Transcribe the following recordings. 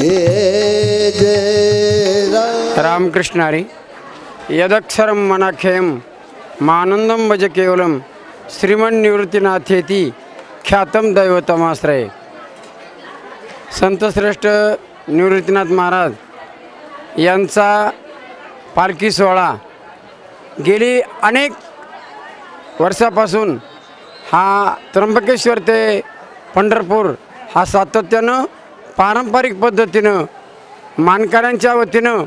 जय जय राम रामकृष्ण हरी यदक्षरं मनाख्यं मानंदम भज केवलम श्रीमन्निवृत्तीनाथेती ख्यातम दैवतमाश्रय. संतश्रेष्ठ निवृत्तीनाथ महाराज यांचा पालखी सोहळा गेली अनेक वर्षापासून हा त्र्यंबकेश्वर ते पंढरपूर हा सातत्यानं पारंपरिक पद्धतीनं मानकऱ्यांच्या वतीनं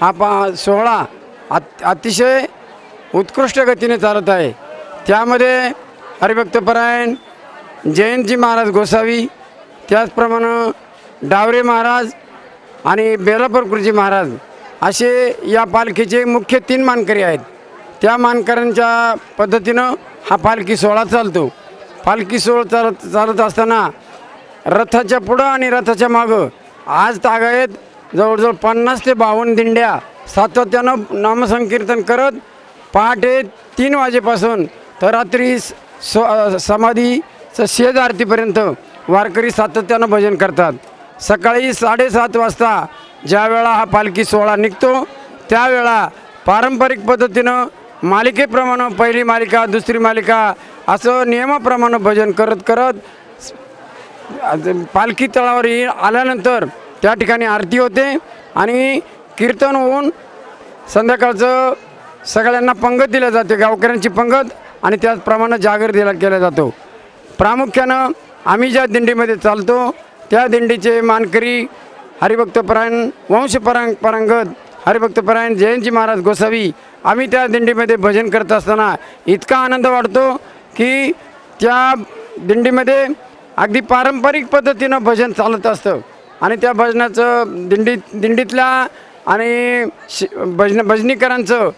हा सोहळा अतिशय उत्कृष्ट गतीने चालत आहे. त्यामध्ये हरिभक्तपरायण जयंतजी महाराज गोसावी, त्याचप्रमाणे डावरे महाराज आणि बेलापूर गुरुजी महाराज असे या पालखीचे मुख्य 3 मानकरी आहेत. त्या मानकऱ्यांच्या पद्धतीनं हा पालखी सोहळा चालतो. पालखी सोहळा चालत असताना रथाच्या पुढं आणि रथाच्या मागं आज तागायत जवळजवळ 50 ते 52 दिंड्या सातत्यानं नामसंकीर्तन करत पहाटे 3 वाजेपासून तर रात्री समाधीचं शेज आरतीपर्यंत वारकरी सातत्यानं भजन करतात. सकाळी 7:30 वाजता ज्या वेळा हा पालखी सोहळा निघतो त्यावेळा पारंपरिक पद्धतीनं मालिकेप्रमाणे पहिली मालिका दुसरी मालिका असं नियमाप्रमाणे भजन करत करत पालखी तळावर आल्यानंतर त्या ठिकाणी आरती होते आणि कीर्तन होऊन संध्याकाळचं सगळ्यांना पंगत दिल्या जाते, गावकऱ्यांची पंगत, आणि त्याचप्रमाणे जागर केला जातो. प्रामुख्यानं आम्ही ज्या दिंडीमध्ये चालतो त्या दिंडीचे मानकरी हरिभक्तपरायण पारंगत हरिभक्तपरायण जयंतजी महाराज गोसावी आम्ही त्या दिंडीमध्ये भजन करत असताना इतका आनंद वाटतो की त्या दिंडीमध्ये अगदी पारंपरिक पद्धतीनं भजन चालत असतं आणि त्या भजनाचं दिंडीतल्या आणि भजनीकरांचं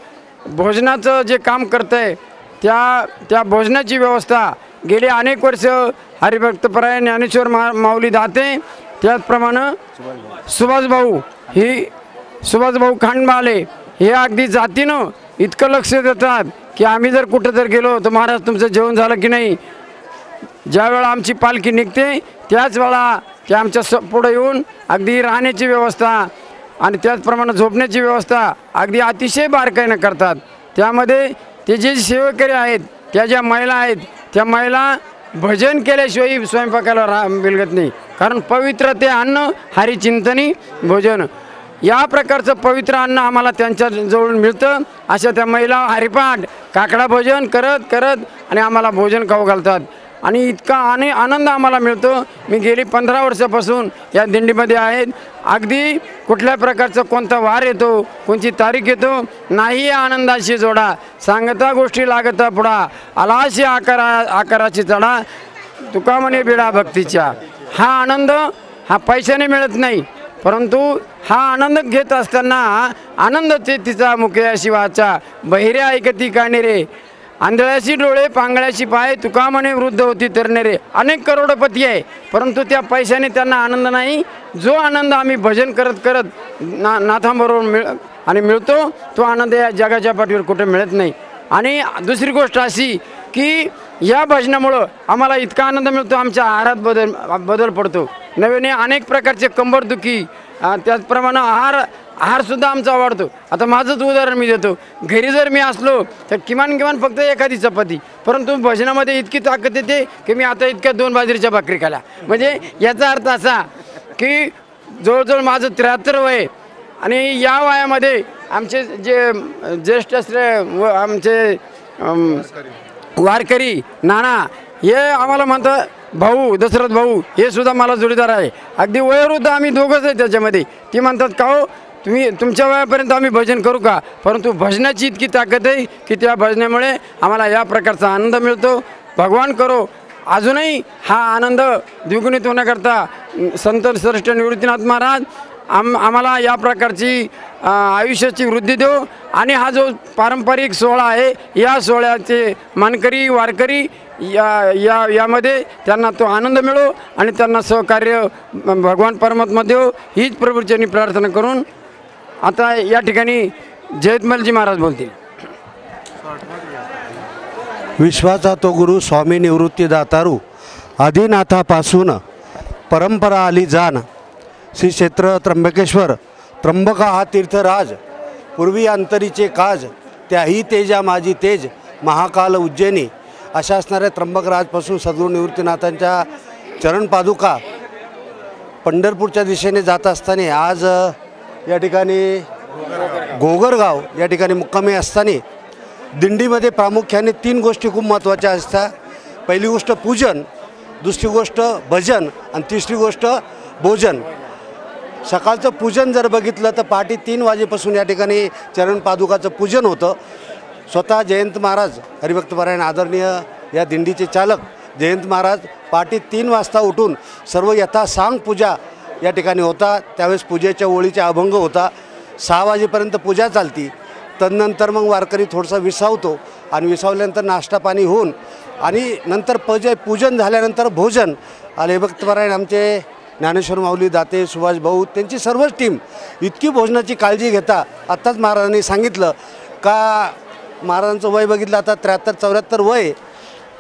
भोजनाचं जे काम करतं आहे त्या भोजनाची व्यवस्था गेली अनेक वर्ष हरिभक्तपरायण ज्ञानेश्वर माऊली दाते, त्याचप्रमाणे सुभाषभाऊ खांडबाले हे अगदी जातीनं इतकं लक्ष देतात की आम्ही जर कुठं जर गेलो तर महाराज तुमचं जेवण झालं की नाही. ज्या वेळा आमची पालखी निघते त्याच वेळा ते आमच्या पुढं येऊन अगदी राहण्याची व्यवस्था आणि त्याचप्रमाणे झोपण्याची व्यवस्था अगदी अतिशय बारकाईनं करतात. त्यामध्ये ते जे सेवेकरी आहेत त्या ज्या महिला आहेत त्या महिला भजन केल्याशिवाय स्वयंपाकाला बिलगत नाही, कारण पवित्र ते अन्न हरिचिंतनी भोजन या प्रकारचं पवित्र अन्न आम्हाला त्यांच्या जवळून मिळतं. अशा त्या महिला हरिपाठ काकडा भोजन करत आणि आम्हाला भोजन खाऊ घालतात आणि इतका आनंद आम्हाला मिळतो. मी गेली 15 वर्षापासून या दिंडीमध्ये आहेत. अगदी कुठल्या प्रकारचं कोणता वार येतो कोणती तारीख येतो नाही या आनंदाशी जोडा, सांगता गोष्टी लागता पुढा, आलाशी आकाराची चढा, तुका म्हणे बिडा भक्तीच्या. हा आनंद हा पैशाने मिळत नाही, परंतु हा आनंद घेत असताना आनंद तिचा मुखयाशी वाचा, बहिरे ऐकती काणेरे, आंधळ्याशी डोळे पांगळ्याशी पाय, तुका म्हणे वृद्ध होती तरनेरे. अनेक करोडपती आहे परंतु त्या पैशाने त्यांना आनंद नाही. जो आनंद आम्ही भजन करत नाथांबरोबर मिळतो तो आनंद या जगाच्या पाठीवर कुठे मिळत नाही. आणि दुसरी गोष्ट अशी की या भजनामुळं आम्हाला इतका आनंद मिळतो, आमच्या आहारात बदल पडतो. नव्याने अनेक प्रकारचे कंबरदुखी त्याचप्रमाणे आहारसुद्धा आमचा वाढतो. आता माझंच उदाहरण मी देतो. घरी जर मी असलो तर किमान फक्त एखादी चपाती, परंतु भजनामध्ये इतकी ताकद येते की मी आता इतक्या 2 बाजरीच्या भाकरी खाल्या. म्हणजे याचा अर्थ असा की जवळजवळ माझं 73 वय आणि या वयामध्ये आमचे जे ज्येष्ठ आमचे वारकरी नाना हे आम्हाला म्हणतात भाऊ, दशरथ भाऊ हे सुद्धा मला जोडीदार आहे. अगदी वयोवृद्ध आम्ही दोघंच आहे त्याच्यामध्ये. ती म्हणतात का हो तुम्ही तुमच्या वयापर्यंत आम्ही भजन करू का, परंतु भजनाची इतकी ताकद आहे की त्या भजनामुळे आम्हाला या प्रकारचा आनंद मिळतो. भगवान करो अजूनही हा आनंद द्विगुणित होण्याकरता संत श्रेष्ठ निवृत्तीनाथ महाराज आम्हाला या प्रकारची आयुष्याची वृद्धी देव. आणि हा जो पारंपरिक सोहळा आहे या सोहळ्याचे मानकरी वारकरी यामध्ये त्यांना तो आनंद मिळो आणि त्यांना सहकार्य भगवान परमात्मा देव हीच प्रभूचरणी प्रार्थना करून आता या ठिकाणी जयतमलजी महाराज बोलतील. विश्वाचा तो गुरु स्वामी निवृत्ती दातारू आदिनाथापासून परंपरा आली जाण, श्री क्षेत्र त्र्यंबकेश्वर, त्र्यंबका हा तीर्थराज, पूर्वी अंतरीचे काज, त्याही तेजा माझी तेज, महाकाल उज्जैनी, अशा असणाऱ्या त्र्यंबकराजपासून सद्गुरू निवृत्तीनाथांच्या चरणपादुका पंढरपूरच्या दिशेने जात असताना आज या ठिकाणी गोगरगाव या ठिकाणी मुक्कामी असताना दिंडीमध्ये प्रामुख्याने 3 गोष्टी खूप महत्त्वाच्या असतात. पहिली गोष्ट पूजन, दुसरी गोष्ट भजन आणि तिसरी गोष्ट भोजन. सकाळचं पूजन जर बघितलं तर पहाटे 3 वाजेपासून या ठिकाणी चरणपादुकाचं पूजन होतं. स्वतः जयंत महाराज हरिभक्तपरायण आदरणीय या दिंडीचे चालक जयंत महाराज पहाटे 3 वाजता उठून सर्व यथासांग पूजा या ठिकाणी होता. त्यावेळेस पूजेच्या ओळीचा अभंग होता. 6 वाजेपर्यंत पूजा चालती. तदनंतर मग वारकरी थोडंसं विसावतो आणि विसावल्यानंतर नाश्ता पाणी होऊन आणि नंतर पूजन झाल्यानंतर भोजन. हरिभक्तपरायण आमचे ज्ञानेश्वर माऊली दाते, सुभाष भाऊ, त्यांची सर्वच टीम इतकी भोजनाची काळजी घेता. आत्ताच महाराजांनी सांगितलं का महाराजांचं वय बघितलं आता 73-74 वय.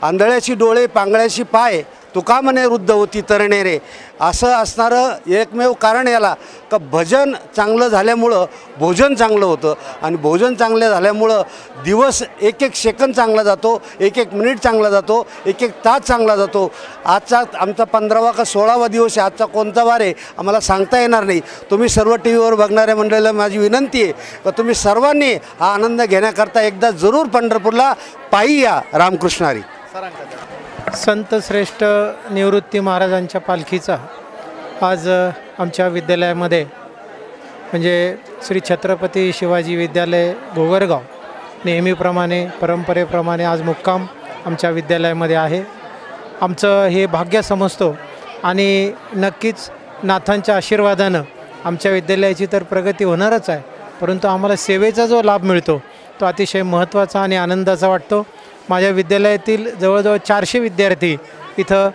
आंधळ्याशी डोळे पांगळ्याशी पाय, तुका म्हणे वृद्ध होती तरणे रे. असं असणारं एकमेव कारण याला का भजन चांगलं झाल्यामुळं भोजन चांगलं होतं आणि भोजन चांगलं झाल्यामुळं दिवस 1-1 सेकंद चांगला जातो, 1-1 मिनिट चांगला जातो, 1-1 तास चांगला जातो. आजचा आमचा 15वा का 16वा दिवस आहे. आजचा कोणता वार आहे आम्हाला सांगता येणार नाही. तुम्ही सर्व टी व्हीवर बघणाऱ्या मंडळीला माझी विनंती आहे का तुम्ही सर्वांनी हा आनंद घेण्याकरता एकदा जरूर पंढरपूरला पायी या. रामकृष्ण हरी. संत श्रेष्ठ निवृत्ती महाराजांच्या पालखीचा आज आमच्या विद्यालयामध्ये म्हणजे श्री छत्रपती शिवाजी विद्यालय गोगरगाव नेहमीप्रमाणे परंपरेप्रमाणे आज मुक्काम आमच्या विद्यालयामध्ये आहे. आमचं हे भाग्य समजतो आणि नक्कीच नाथांच्या आशीर्वादानं आमच्या विद्यालयाची तर प्रगती होणारच आहे, परंतु आम्हाला सेवेचा जो लाभ मिळतो तो अतिशय महत्त्वाचा आणि आनंदाचा वाटतो. माझ्या विद्यालयातील जवळजवळ 400 विद्यार्थी इथं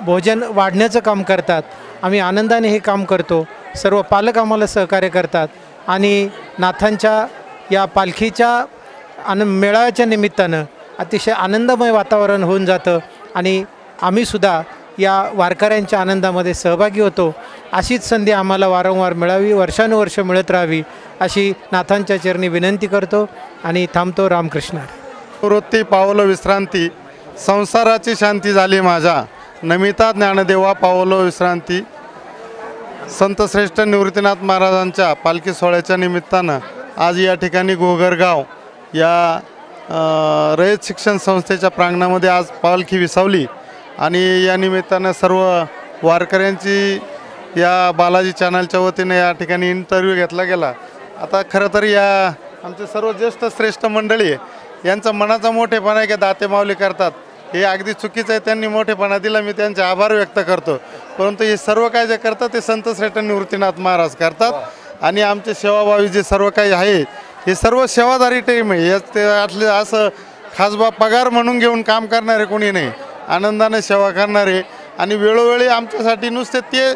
भोजन वाढण्याचं काम करतात. आम्ही आनंदाने हे काम करतो. सर्व पालक आम्हाला सहकार्य करतात आणि नाथांच्या या पालखीच्या मेळाव्याच्या निमित्तानं अतिशय आनंदमय वातावरण होऊन जातं आणि आम्हीसुद्धा या वारकऱ्यांच्या आनंदामध्ये सहभागी होतो. अशीच संधी आम्हाला वारंवार मिळावी, वर्षानुवर्ष मिळत राहावी अशी नाथांच्या चरणी विनंती करतो आणि थांबतो. रामकृष्ण. वृत्ती पावलो विश्रांती, संसाराची शांती झाली माझ्या, नमिता ज्ञानदेवा पावलो विश्रांती. संतश्रेष्ठ निवृत्तीनाथ महाराजांच्या पालखी सोहळ्याच्या निमित्तानं आज या ठिकाणी गोगरगाव या रयत शिक्षण संस्थेच्या प्रांगणामध्ये आज पालखी विसावली आणि या निमित्तानं सर्व वारकऱ्यांची या बालाजी चॅनलच्या वतीने या ठिकाणी इंटरव्ह्यू घेतला गेला. आता खरं तर या आमचे सर्व ज्येष्ठ श्रेष्ठ मंडळी यांचा मनाचा मोठेपणा आहे की दाते माऊली करतात हे अगदी चुकीचं आहे. त्यांनी मोठेपणा दिला, मी त्यांचे आभार व्यक्त करतो. परंतु हे सर्व काय जे करतात ते संत श्रेष्ठ निवृत्तीनाथ महाराज करतात आणि आमचे सेवाभावी जे सर्व काही आहे हे सर्व सेवादारी टीम आहे. यात ते आतले असं खासबा पगार म्हणून घेऊन काम करणारे कोणी नाही, आनंदाने सेवा करणारे आणि वेळोवेळी आमच्यासाठी नुसते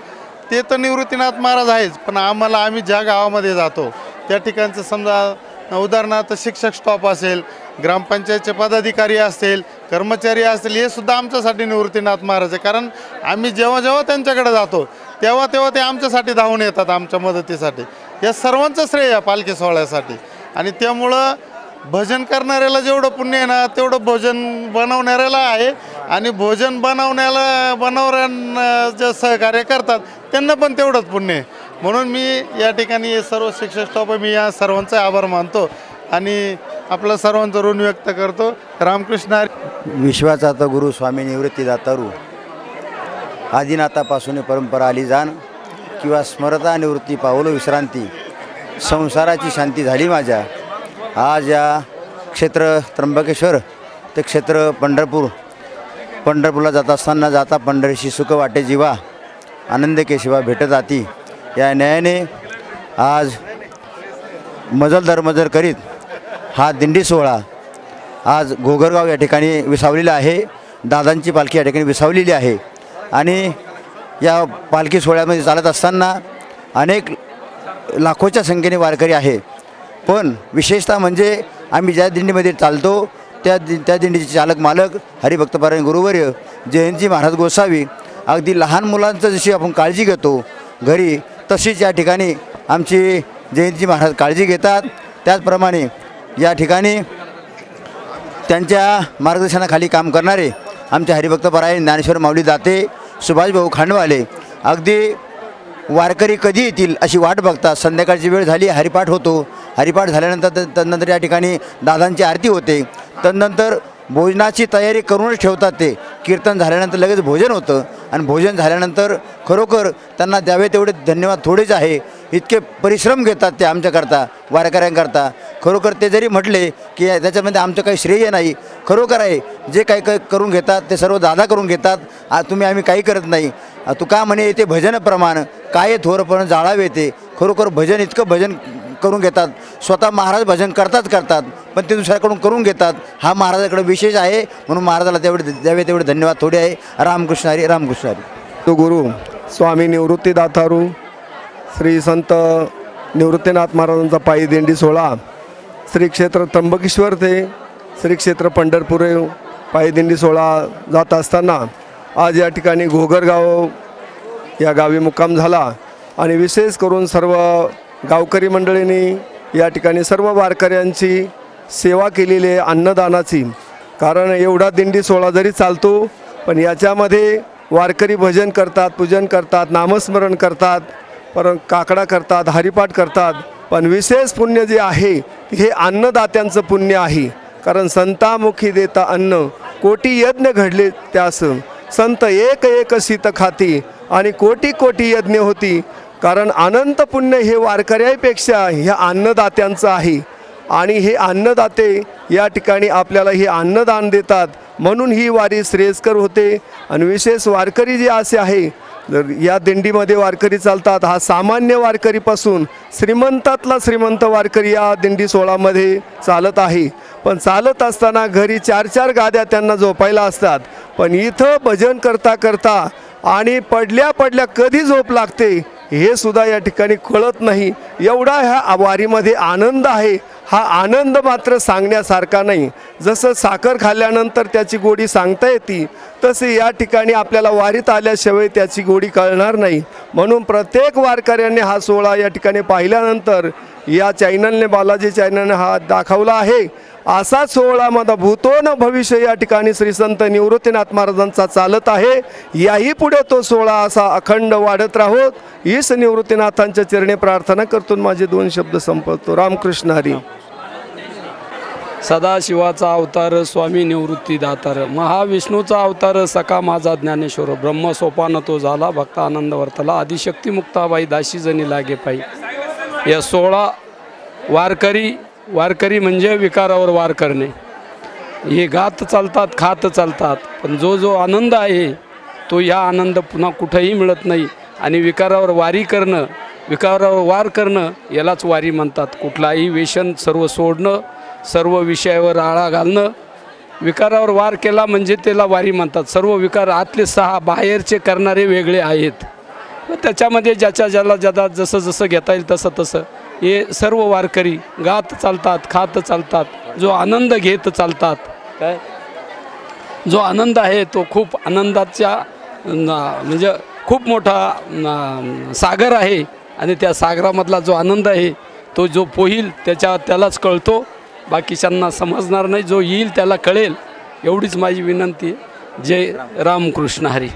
ते तर निवृत्तीनाथ महाराज आहेच, पण आम्ही ज्या गावामध्ये जातो त्या ठिकाणचं समजा उदाहरणार्थ शिक्षक स्टॉप असेल, ग्रामपंचायतचे पदाधिकारी असतील, कर्मचारी असतील, हे सुद्धा आमच्यासाठी निवृत्तीनाथ महाराज आहे. कारण आम्ही जेव्हा जेव्हा त्यांच्याकडे जातो तेव्हा ते आमच्यासाठी धावून येतात, आमच्या मदतीसाठी. या सर्वांचं श्रेय या पालखी सोहळ्यासाठी आणि त्यामुळं भजन जेवढं पुण्य आहे ना तेवढं भोजन बनवणाऱ्याला आहे आणि भोजन बनवणाऱ्यांना जे सहकार्य करतात त्यांना पण तेवढंच पुण्य आहे. म्हणून मी या ठिकाणी सर्व शिक्षक स्टॉप मी या सर्वांचा आभार मानतो आणि आपलं सर्वांचं ऋण व्यक्त करतो. रामकृष्ण. विश्वाचा तो गुरु स्वामी निवृत्ती दातारू, आदिनाथापासून परंपरा आली जाण, किंवा स्मरता निवृत्ती पावलो विश्रांती, संसाराची शांती झाली माझ्या. आज या क्षेत्र त्र्यंबकेश्वर ते क्षेत्र पंढरपूरला जात असताना जाता पंढरीशी सुख वाटे जीवा, आनंद केशिवा भेटत आती. या न्यायाने आज मजल दरमजल करीत हा दिंडी सोहळा आज गोगरगाव या ठिकाणी विसावलेला आहे. दादांची पालखी या ठिकाणी विसावलेली आहे आणि या पालखी सोहळ्यामध्ये चालत असताना अनेक लाखोच्या संख्येने वारकरी आहे. पण विशेषतः म्हणजे आम्ही ज्या दिंडीमध्ये चालतो त्या दिंडीचे चालक मालक हरिभक्तपरायण गुरुवर्य जयंतजी महाराज गोसावी अगदी लहान मुलांचं जशी आपण काळजी घेतो घरी, तशीच या ठिकाणी आमची जयंती महाराज काळजी घेतात. त्याचप्रमाणे या ठिकाणी त्यांच्या मार्गदर्शनाखाली काम करणारे आमचे हरिभक्तपरायण ज्ञानेश्वर माऊली दाते, सुभाषभाऊ खांडवाले अगदी वारकरी कधी येतील अशी वाट बघतात. संध्याकाळची वेळ झाली, हरिपाठ होतो. हरिपाठ झाल्यानंतर तदनंतर या ठिकाणी दादांची आरती होते. तदनंतर भोजनाची तयारी करूनच ठेवतात. ते कीर्तन झाल्यानंतर लगेच भोजन होतं आणि भोजन झाल्यानंतर खरोखर त्यांना द्यावे तेवढे धन्यवाद थोडेच आहे. इतके परिश्रम घेतात ते आमच्याकरता, वारकऱ्यांकरता. खरोखर ते जरी म्हटले की त्याच्यामध्ये आमचं काही श्रेय नाही, खरोखर आहे. जे काही काही करून घेतात ते सर्व दादा करून घेतात. आम्ही काही करत नाही. तू का म्हणे येते भजन प्रमाण काय थोरपण जाळावे ते. खरोखर भजन इतकं भजन करून घेतात. स्वतः महाराज भजन करतात पण ते दुसऱ्याकडून करून घेतात. हा महाराजाकडे विशेष आहे. म्हणून महाराजाला द्यावे तेवढे धन्यवाद थोडे आहे. रामकृष्ण हरी, रामकृष्ण हरी. तो गुरु स्वामी निवृत्तीदातारू श्री संत निवृत्तीनाथ महाराजांचा पायी दिंडी सोहळा श्री क्षेत्र त्र्यंबकेश्वर ते श्री क्षेत्र पंढरपूर पायी दिंडी सोहळा जात असताना आज या ठिकाणी घोगरगाव या गावी मुक्काम झाला. आणि विशेष करून सर्व गावकरी मंडळींनी या ठिकाणी सर्व वारकऱ्यांची सेवा केलेली आहे अन्नदानाची. कारण एवढा दिंडी सोहळा जरी चालतो पण याच्यामध्ये वारकरी भजन करतात, पूजन करतात, नामस्मरण करतात, परत काकडा करतात, हरिपाठ करतात. पण विशेष पुण्य जे आहे हे अन्नदात्यांचं पुण्य आहे. कारण संतामुखी देता अन्न कोटी यज्ञ घडले त्यास, संत एक एक शीत खाती आणि कोटी कोटी यज्ञ होती. कारण अनंत पुण्य हे वारकऱ्यापेक्षा ह्या अन्नदात्यांचं आहे. आणि हे अन्नदाते या ठिकाणी आपल्याला हे अन्नदान देतात म्हणून ही वारी श्रेयस्कर होते. आणि विशेष वारकरी जे असे आहे या दिंडीमध्ये वारकरी चालतात. हा सामान्य वारकरीपासून श्रीमंतातला श्रीमंत वारकरी या दिंडी सोहळ्यामध्ये चालत आहे. पण चालत असताना घरी 4-4 गाद्या त्यांना झोपायला असतात. पण इथं भजन करता करता आणि पडल्या कधी झोप लागते हे सुद्धा या ठिकाणी कळत नाही. एवढा ह्या वारीमध्ये आनंद आहे. हा आनंद मात्र सांगण्यासारखा नाही. जसं साखर खाल्ल्यानंतर त्याची गोडी सांगता येते तसे या ठिकाणी आपल्याला वारीत आल्याशिवाय त्याची गोडी कळणार नाही. म्हणून प्रत्येक वारकऱ्यांनी हा सोहळा या ठिकाणी पाहिल्यानंतर या चॅनलने, बालाजी चॅनलने हा दाखवला आहे. असाच सोहळा माझा भूतो न भविष्य या ठिकाणी श्री संत निवृत्तीनाथ महाराजांचा चालत आहे. याही पुढे तो सोहळा असा अखंड वाढत राहोत हीच निवृत्तीनाथांच्या चरणी प्रार्थना करतो. माझे 2 शब्द संपवतो. रामकृष्ण हरी. सदाशिवाचा अवतार स्वामी निवृत्तीदातार, महाविष्णूचा अवतार सखा माझा ज्ञानेश्वर, ब्रह्मसोपान तो झाला भक्त आनंद वर्तला, आदिशक्ती मुक्ताबाई दाशी जणी लागे पायी. या 16 वारकरी म्हणजे विकारावर वार करणे. हे गात चालतात, खात चालतात, पण जो आनंद आहे तो या आनंद पुन्हा कुठेही मिळत नाही. आणि विकारावर वारी करणं, विकारावर वार करणं यालाच वारी म्हणतात. कुठलाही व्यसन सर्व सोडणं, सर्व विषयावर आळा घालणं, विकारावर वार केला म्हणजे त्याला वारी म्हणतात. सर्व विकार आतले 6 बाहेरचे करणारे वेगळे आहेत. व त्याच्यामध्ये ज्याला जसं घेता येईल तसं हे सर्व वारकरी गात चालतात, खात चालतात, जो आनंद घेत चालतात. काय जो आनंद आहे तो खूप आनंदाच्या म्हणजे खूप मोठा सागर आहे. आणि त्या सागरामधला जो आनंद आहे तो जो पोहील त्यालाच कळतो, बाकीच्यांना समजणार नाही. जो येईल त्याला कळेल. एवढीच माझी विनंती. जय रामकृष्ण हरी.